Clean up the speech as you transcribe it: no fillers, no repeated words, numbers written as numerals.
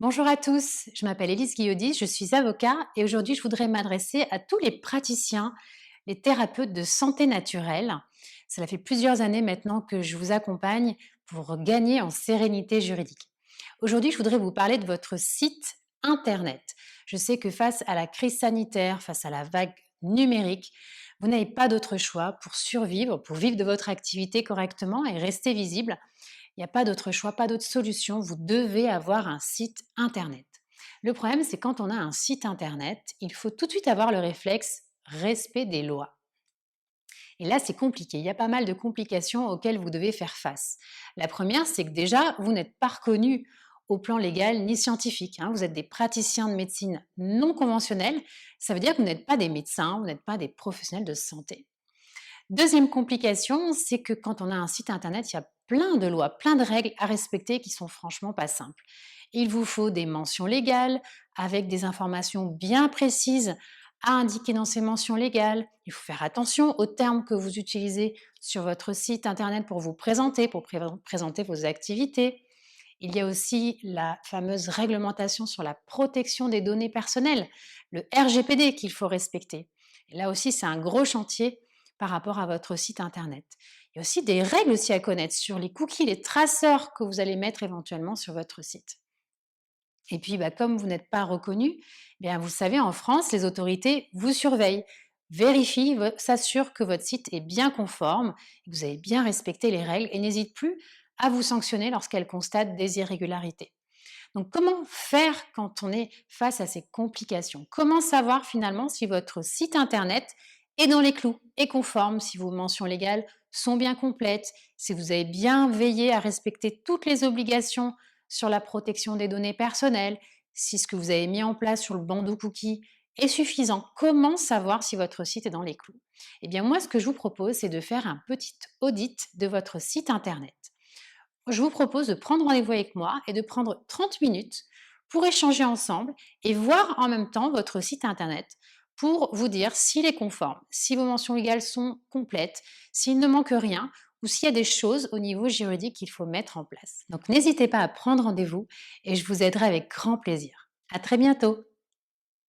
Bonjour à tous, je m'appelle Élise Guillaudis, je suis avocat et aujourd'hui je voudrais m'adresser à tous les praticiens, les thérapeutes de santé naturelle. Cela fait plusieurs années maintenant que je vous accompagne pour gagner en sérénité juridique. Aujourd'hui je voudrais vous parler de votre site internet. Je sais que face à la crise sanitaire, face à la vague numérique, vous n'avez pas d'autre choix pour survivre, pour vivre de votre activité correctement et rester visible. Il n'y a pas d'autre choix, pas d'autre solution. Vous devez avoir un site internet. Le problème, c'est quand on a un site internet, il faut tout de suite avoir le réflexe respect des lois. Et là, c'est compliqué. Il y a pas mal de complications auxquelles vous devez faire face. La première, c'est que déjà, vous n'êtes pas reconnu au plan légal ni scientifique, hein. Vous êtes des praticiens de médecine non conventionnels. Ça veut dire que vous n'êtes pas des médecins, vous n'êtes pas des professionnels de santé. Deuxième complication, c'est que quand on a un site internet, il y a plein de lois, plein de règles à respecter qui sont franchement pas simples. Il vous faut des mentions légales avec des informations bien précises à indiquer dans ces mentions légales. Il faut faire attention aux termes que vous utilisez sur votre site internet pour vous présenter, pour présenter vos activités. Il y a aussi la fameuse réglementation sur la protection des données personnelles, le RGPD qu'il faut respecter. Et là aussi, c'est un gros chantier par rapport à votre site internet. Il y a aussi des règles aussi à connaître sur les cookies, les traceurs que vous allez mettre éventuellement sur votre site. Et puis, comme vous n'êtes pas reconnu, vous savez, en France, les autorités vous surveillent, vérifient, s'assurent que votre site est bien conforme, que vous avez bien respecté les règles et n'hésitent plus à vous sanctionner lorsqu'elles constatent des irrégularités. Donc, comment faire quand on est face à ces complications? Comment savoir finalement si votre site internet est dans les clous, est conforme, si vos mentions légales sont bien complètes, si vous avez bien veillé à respecter toutes les obligations sur la protection des données personnelles, si ce que vous avez mis en place sur le bandeau cookie est suffisant? Comment savoir si votre site est dans les clous? Eh bien, moi, ce que je vous propose, c'est de faire un petit audit de votre site internet. Je vous propose de prendre rendez-vous avec moi et de prendre 30 minutes pour échanger ensemble et voir en même temps votre site internet pour vous dire s'il est conforme, si vos mentions légales sont complètes, s'il ne manque rien ou s'il y a des choses au niveau juridique qu'il faut mettre en place. Donc n'hésitez pas à prendre rendez-vous et je vous aiderai avec grand plaisir. À très bientôt.